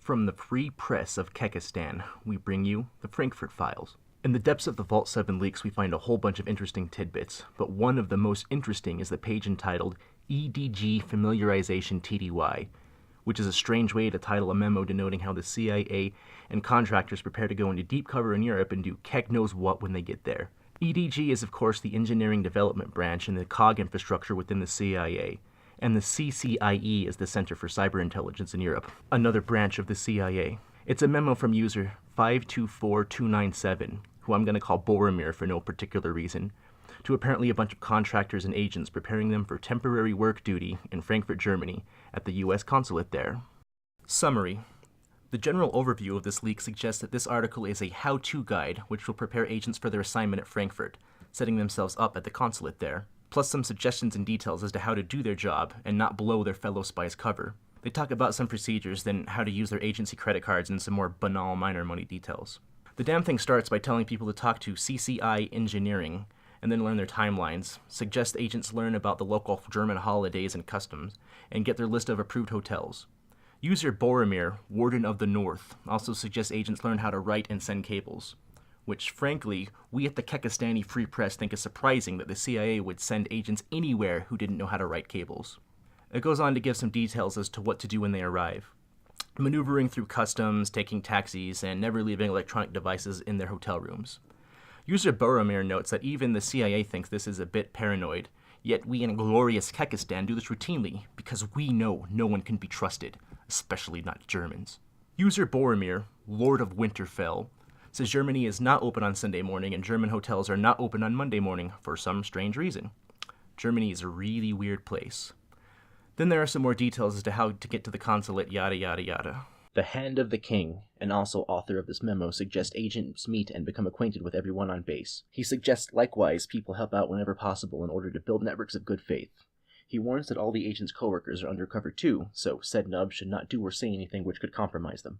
From the Free Press of Kekistan, we bring you the Frankfurt Files. In the depths of the Vault 7 leaks, we find a whole bunch of interesting tidbits, but one of the most interesting is the page entitled EDG Familiarization TDY, which is a strange way to title a memo denoting how the CIA and contractors prepare to go into deep cover in Europe and do Keck knows what when they get there. EDG is, of course, the engineering development branch in the COG infrastructure within the CIA, and the CCIE is the Center for Cyber Intelligence in Europe, another branch of the CIA. It's a memo from user 524297, who I'm going to call Boromir for no particular reason, to apparently a bunch of contractors and agents preparing them for temporary work duty in Frankfurt, Germany, at the US Consulate there. Summary. The general overview of this leak suggests that this article is a how-to guide which will prepare agents for their assignment at Frankfurt, setting themselves up at the consulate there, plus some suggestions and details as to how to do their job and not blow their fellow spies' cover. They talk about some procedures, then how to use their agency credit cards, and some more banal minor money details. The damn thing starts by telling people to talk to CCI Engineering, and then learn their timelines, suggest agents learn about the local German holidays and customs, and get their list of approved hotels. User Boromir, Warden of the North, also suggests agents learn how to write and send cables, which, frankly, we at the Kekistani Free Press think is surprising that the CIA would send agents anywhere who didn't know how to write cables. It goes on to give some details as to what to do when they arrive. Maneuvering through customs, taking taxis, and never leaving electronic devices in their hotel rooms. User Boromir notes that even the CIA thinks this is a bit paranoid, yet we in glorious Kekistan do this routinely because we know no one can be trusted, especially not Germans. User Boromir, Lord of Winterfell, says Germany is not open on Sunday morning and German hotels are not open on Monday morning for some strange reason. Germany is a really weird place. Then there are some more details as to how to get to the consulate, yada yada yada. The Hand of the King, and also author of this memo, suggests agents meet and become acquainted with everyone on base. He suggests likewise people help out whenever possible in order to build networks of good faith. He warns that all the agents' co-workers are undercover too, so said nub should not do or say anything which could compromise them.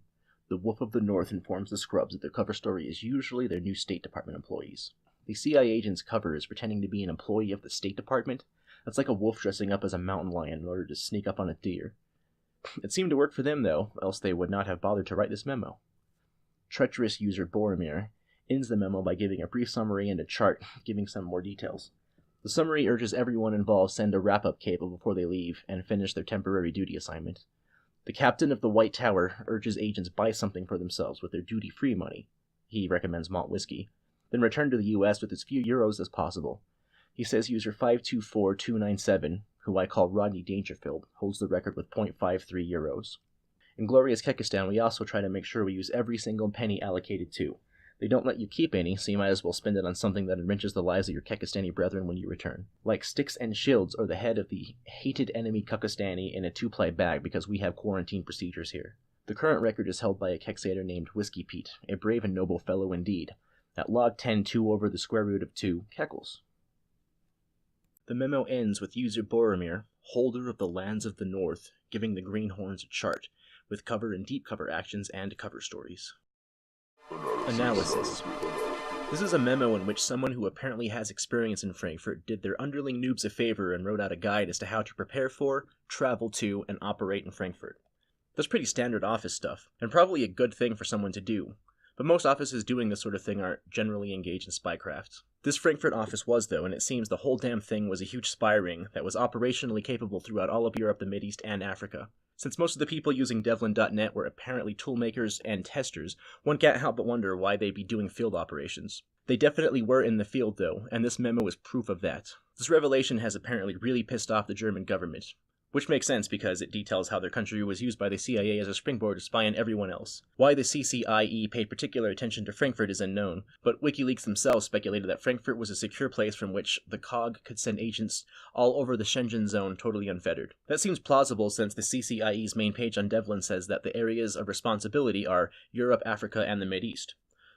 The Wolf of the North informs the scrubs that their cover story is usually their new State Department employees. The CIA agent's cover is pretending to be an employee of the State Department. That's like a wolf dressing up as a mountain lion in order to sneak up on a deer. It seemed to work for them, though, else they would not have bothered to write this memo. Treacherous user Boromir ends the memo by giving a brief summary and a chart giving some more details. The summary urges everyone involved send a wrap-up cable before they leave and finish their temporary duty assignment. The captain of the White Tower urges agents buy something for themselves with their duty-free money. He recommends malt whiskey. Then return to the US with as few euros as possible. He says user 524297, who I call Rodney Dangerfield, holds the record with 0.53 euros. In glorious Kekistan, we also try to make sure we use every single penny allocated to. They don't let you keep any, so you might as well spend it on something that enriches the lives of your Kekistani brethren when you return. Like sticks and shields or the head of the hated enemy Kekistani in a 2-ply bag because we have quarantine procedures here. The current record is held by a Keksator named Whiskey Pete, a brave and noble fellow indeed, at log 10 2 over the square root of 2 Keckles. The memo ends with user Boromir, holder of the lands of the North, giving the Greenhorns a chart, with cover and deep cover actions and cover stories. Analysis. This is a memo in which someone who apparently has experience in Frankfurt did their underling noobs a favor and wrote out a guide as to how to prepare for, travel to, and operate in Frankfurt. That's pretty standard office stuff, and probably a good thing for someone to do, but most offices doing this sort of thing aren't generally engaged in spycraft. This Frankfurt office was, though, and it seems the whole damn thing was a huge spy ring that was operationally capable throughout all of Europe, the Mideast, and Africa. Since most of the people using Devlin.net were apparently toolmakers and testers, one can't help but wonder why they'd be doing field operations. They definitely were in the field, though, and this memo is proof of that. This revelation has apparently really pissed off the German government, which makes sense because it details how their country was used by the CIA as a springboard to spy on everyone else. Why the CCIE paid particular attention to Frankfurt is unknown, but Wikileaks themselves speculated that Frankfurt was a secure place from which the COG could send agents all over the Schengen zone totally unfettered. That seems plausible since the CCIE's main page on Devlin says that the areas of responsibility are Europe, Africa, and the Mideast.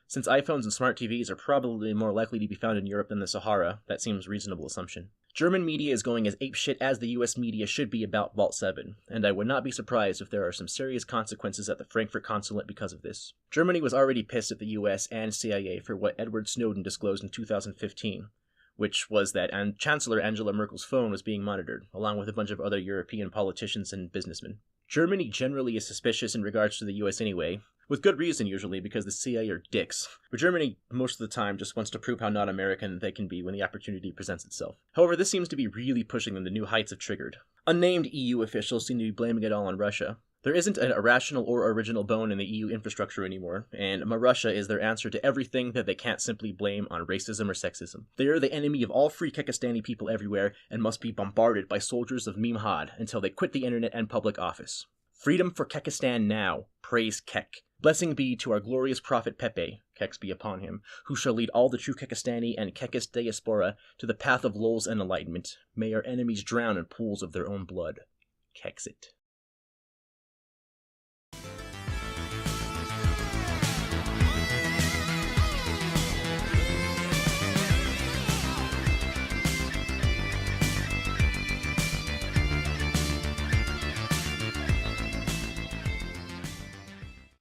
Since iPhones and smart TVs are probably more likely to be found in Europe than the Sahara, that seems a reasonable assumption. German media is going as apeshit as the US media should be about Vault 7, and I would not be surprised if there are some serious consequences at the Frankfurt consulate because of this. Germany was already pissed at the US and CIA for what Edward Snowden disclosed in 2015, which was that Chancellor Angela Merkel's phone was being monitored, along with a bunch of other European politicians and businessmen. Germany generally is suspicious in regards to the US anyway, with good reason usually, because the CIA are dicks. But Germany, most of the time, just wants to prove how not American they can be when the opportunity presents itself. However, this seems to be really pushing them to new heights have triggered. Unnamed EU officials seem to be blaming it all on Russia. There isn't an irrational or original bone in the EU infrastructure anymore, and Russia is their answer to everything that they can't simply blame on racism or sexism. They are the enemy of all free Kekistani people everywhere and must be bombarded by soldiers of Mimhad until they quit the internet and public office. Freedom for Kekistan now. Praise Kek. Blessing be to our glorious prophet Pepe, Keks be upon him, who shall lead all the true Kekistani and Kekist diaspora to the path of lulz and enlightenment. May our enemies drown in pools of their own blood. Keksit.